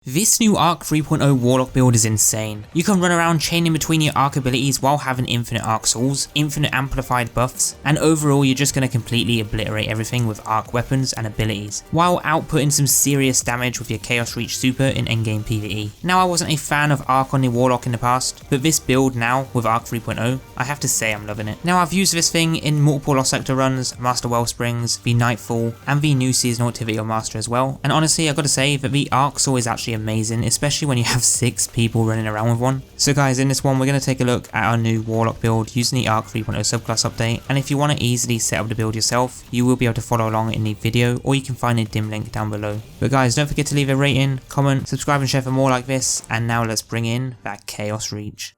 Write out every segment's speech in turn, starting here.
This new Arc 3.0 Warlock build is insane. You can run around chaining between your Arc abilities while having infinite Arc souls, infinite amplified buffs, and overall you're just going to completely obliterate everything with Arc weapons and abilities, while outputting some serious damage with your Chaos Reach super in endgame PvE. Now, I wasn't a fan of Arc on the Warlock in the past, but this build now with Arc 3.0, I have to say I'm loving it. Now, I've used this thing in multiple Lost Sector runs, Master Wellsprings, the Nightfall, and the new seasonal activity on Master as well, and honestly I gotta say that the Arc soul is actually amazing, especially when you have 6 people running around with one. So guys, in this one we're going to take a look at our new Warlock build using the Arc 3.0 subclass update, and if you want to easily set up the build yourself, you will be able to follow along in the video, or you can find a dim link down below. But guys, don't forget to leave a rating, comment, subscribe and share for more like this, and now let's bring in that Chaos Reach.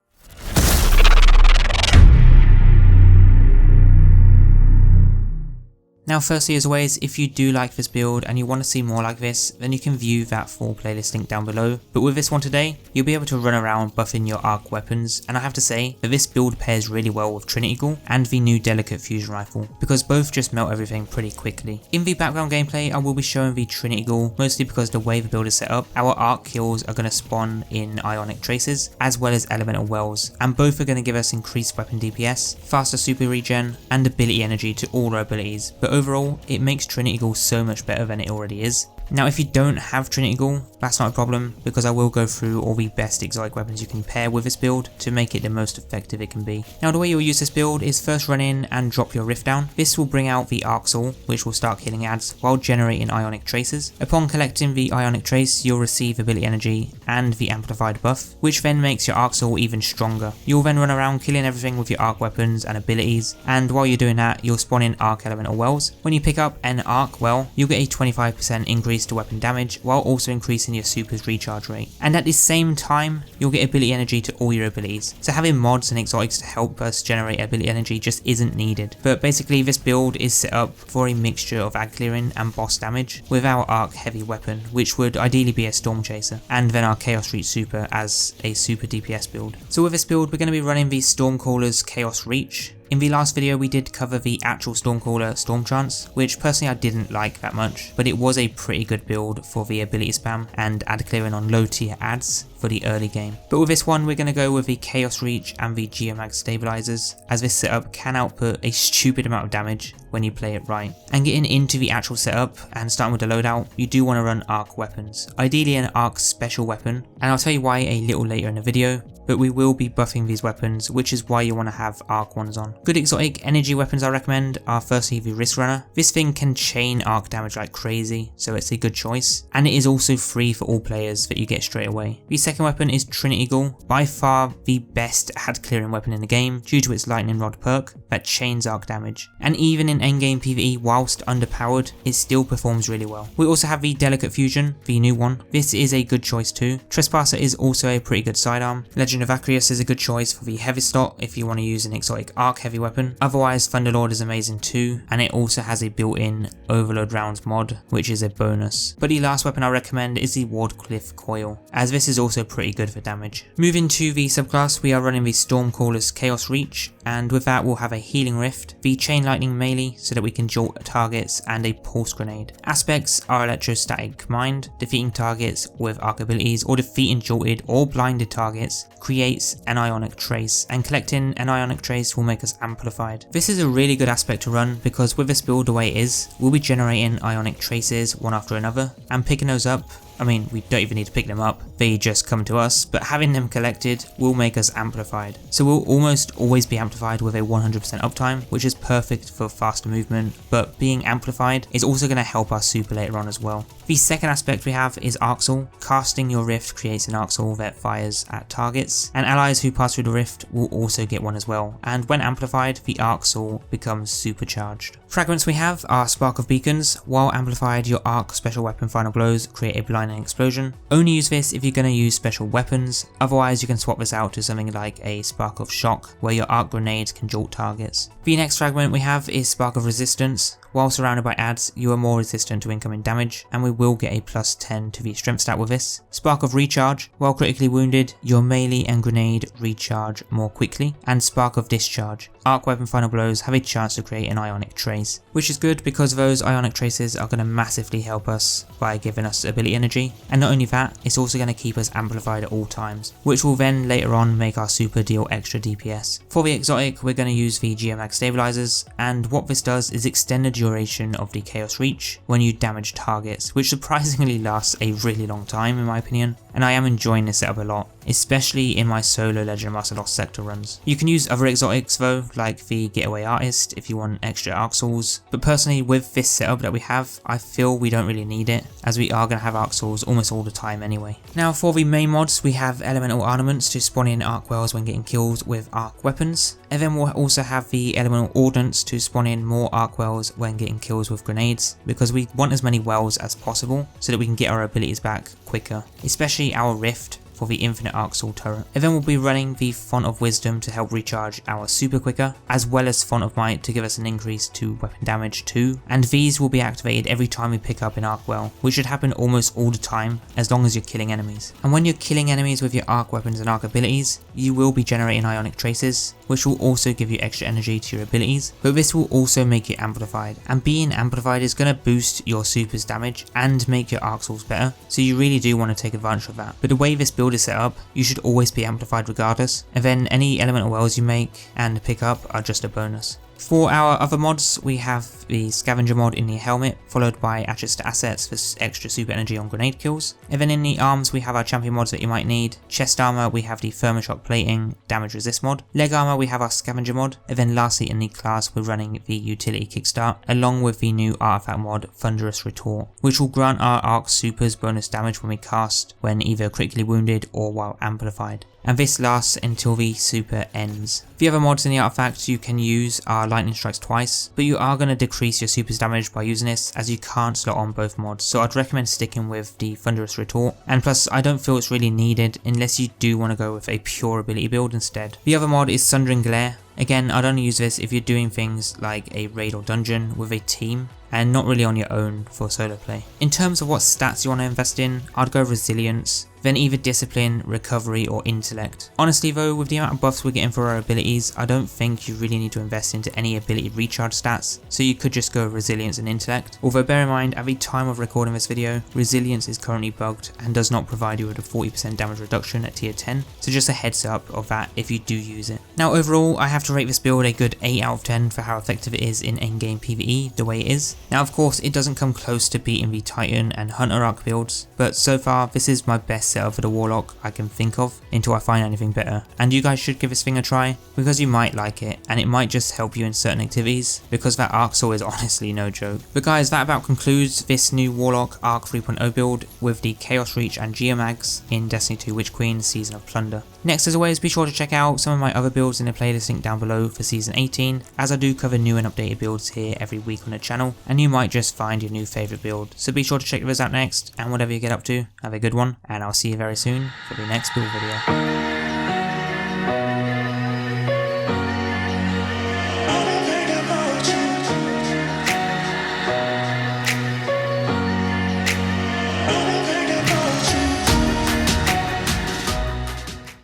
Now firstly, as always, if you do like this build and you want to see more like this, then you can view that full playlist link down below. But with this one today, you'll be able to run around buffing your Arc weapons, and I have to say that this build pairs really well with Trinity Ghoul and the new Delicate Fusion Rifle, because both just melt everything pretty quickly. In the background gameplay, I will be showing the Trinity Ghoul, mostly because the way the build is set up, our Arc kills are going to spawn in Ionic Traces, as well as Elemental Wells, and both are going to give us increased weapon DPS, faster super regen, and ability energy to all our abilities. But overall, it makes Trinity Ghoul so much better than it already is. Now, if you don't have Trinity Ghoul, that's not a problem, because I will go through all the best exotic weapons you can pair with this build to make it the most effective it can be. Now, the way you'll use this build is first run in and drop your Rift down. This will bring out the Arc Soul, which will start killing ads while generating Ionic Traces. Upon collecting the Ionic Trace, you'll receive ability energy and the amplified buff, which then makes your Arc Soul even stronger. You'll then run around killing everything with your Arc weapons and abilities, and while you're doing that, you'll spawn in Arc Elemental Wells. When you pick up an Arc Well, you'll get a 25% increase to weapon damage while also increasing your super's recharge rate, and at the same time you'll get ability energy to all your abilities. So having mods and exotics to help us generate ability energy just isn't needed. But basically this build is set up for a mixture of ad clearing and boss damage with our Arc heavy weapon, which would ideally be a Storm Chaser, and then our Chaos Reach super as a super DPS build. So with this build we're going to be running the Stormcaller's Chaos Reach. In the last video we did cover the actual Stormcaller Storm Trance, which personally I didn't like that much, but it was a pretty good build for the ability spam and ad clearing on low tier ads for the early game. But with this one we're going to go with the Chaos Reach and the Geomag Stabilizers, as this setup can output a stupid amount of damage when you play it right. And getting into the actual setup and starting with the loadout, you do want to run Arc weapons, ideally an Arc special weapon, and I'll tell you why a little later in the video, but we will be buffing these weapons, which is why you want to have Arc ones on. Good exotic energy weapons I recommend are firstly the Wrist Runner. This thing can chain Arc damage like crazy, so it's a good choice, and it is also free for all players that you get straight away. The second weapon is Trinity Ghoul, by far the best ad clearing weapon in the game due to its Lightning Rod perk that chains Arc damage, and even in endgame PvE whilst underpowered it still performs really well. We also have the Delicate Fusion, the new one. This is a good choice too. Trespasser is also a pretty good sidearm. Legend of Acrius is a good choice for the heavy slot if you want to use an exotic Arc heavy weapon. Otherwise Thunderlord is amazing too, and it also has a built-in Overload Rounds mod, which is a bonus. But the last weapon I recommend is the Wardcliff Coil, as this is also pretty good for damage. Moving to the subclass, we are running the Stormcaller's Chaos Reach, and with that we'll have a Healing Rift, the Chain Lightning melee so that we can jolt targets, and a Pulse Grenade. Aspects are Electrostatic Mind, defeating targets with Arc abilities or defeating jolted or blinded targets creates an Ionic Trace, and collecting an Ionic Trace will make us amplified. This is a really good aspect to run because with this build the way it is, we'll be generating Ionic Traces one after another, and picking those up, I mean, we don't even need to pick them up, they just come to us, but having them collected will make us amplified. So we'll almost always be amplified with a 100% uptime, which is perfect for faster movement, but being amplified is also going to help us super later on as well. The second aspect we have is Arc Soul. Casting your Rift creates an Arc Soul that fires at targets, and allies who pass through the Rift will also get one as well, and when amplified the Arc Soul becomes supercharged. Fragments we have are Spark of Beacons. While amplified, your Arc special weapon Final Blows create a blinding explosion. Only use this if you're going to use special weapons, otherwise you can swap this out to something like a Spark of Shock where your Arc grenades can jolt targets. The next fragment we have is Spark of Resistance. while surrounded by adds, you are more resistant to incoming damage, and we will get a plus 10 to the strength stat with this. Spark of Recharge, while critically wounded, your melee and grenade recharge more quickly, and Spark of Discharge. Arc weapon final blows have a chance to create an ionic trace, which is good because those ionic traces are going to massively help us by giving us ability energy, and not only that, it's also going to keep us amplified at all times, which will then later on make our super deal extra DPS. For the exotic, we're going to use the Geomag Stabilizers, and what this does is extend the duration of the Chaos Reach when you damage targets, which surprisingly lasts a really long time in my opinion, and I am enjoying this setup a lot, especially in my solo Legend of Master Lost Sector runs. You can use other exotics though, like the Getaway Artist if you want extra arc souls, but personally with this setup that we have, I feel we don't really need it, as we are going to have arc souls almost all the time anyway. Now for the main mods, we have elemental ornaments to spawn in arc wells when getting kills with arc weapons, and then we'll also have the elemental ordnance to spawn in more arc wells when getting kills with grenades, because we want as many wells as possible so that we can get our abilities back quicker, especially our Rift for the infinite arc soul turret. And then we'll be running the Font of Wisdom to help recharge our super quicker, as well as Font of Might to give us an increase to weapon damage too, and these will be activated every time we pick up an arc well, which should happen almost all the time as long as you're killing enemies. And when you're killing enemies with your arc weapons and arc abilities, you will be generating ionic traces, which will also give you extra energy to your abilities, but this will also make you amplified, and being amplified is going to boost your super's damage and make your arc souls better, so you really do want to take advantage of that. But the way this build is set up, you should always be amplified regardless, and then any elemental wells you make and pick up are just a bonus. For our other mods, we have the Scavenger mod in the helmet, followed by Atchets to Assets for extra super energy on grenade kills. And then in the arms, we have our champion mods that you might need. Chest armor, we have the Thermoshock plating damage resist mod. Leg armor, we have our Scavenger mod. And then lastly in the class, we're running the utility kickstart, along with the new artifact mod Thunderous Retort, which will grant our arc supers bonus damage when we cast, when either critically wounded or while amplified. And this lasts until the super ends. The other mods in the artifact you can use are Lightning Strikes twice, but you are going to decrease your super's damage by using this, as you can't slot on both mods, so I'd recommend sticking with the Thunderous Retort, and plus I don't feel it's really needed unless you do want to go with a pure ability build instead. The other mod is Sundering Glare. Again, I'd only use this if you're doing things like a raid or dungeon with a team, and not really on your own for solo play. In terms of what stats you want to invest in, I'd go Resilience, then either Discipline, Recovery or Intellect. Honestly though, with the amount of buffs we're getting for our abilities, I don't think you really need to invest into any ability recharge stats, so you could just go Resilience and Intellect. Although bear in mind, at the time of recording this video, Resilience is currently bugged and does not provide you with a 40% damage reduction at tier 10, so just a heads up of that if you do use it. Now overall, I have to rate this build a good 8 out of 10 for how effective it is in endgame PvE the way it is. Now of course it doesn't come close to beating the Titan and Hunter Arc builds, but so far this is my best setup for the Warlock I can think of until I find anything better, and you guys should give this thing a try because you might like it and it might just help you in certain activities, because that arc soul is honestly no joke. But guys, that about concludes this new Warlock Arc 3.0 build with the Chaos Reach and Geomags in Destiny 2 Witch Queen Season of Plunder. Next, as always, be sure to check out some of my other builds in the playlist link down below for Season 18, as I do cover new and updated builds here every week on the channel, and you might just find your new favourite build. So be sure to check those out next, and whatever you get up to, have a good one, and I'll see you very soon for the next build video.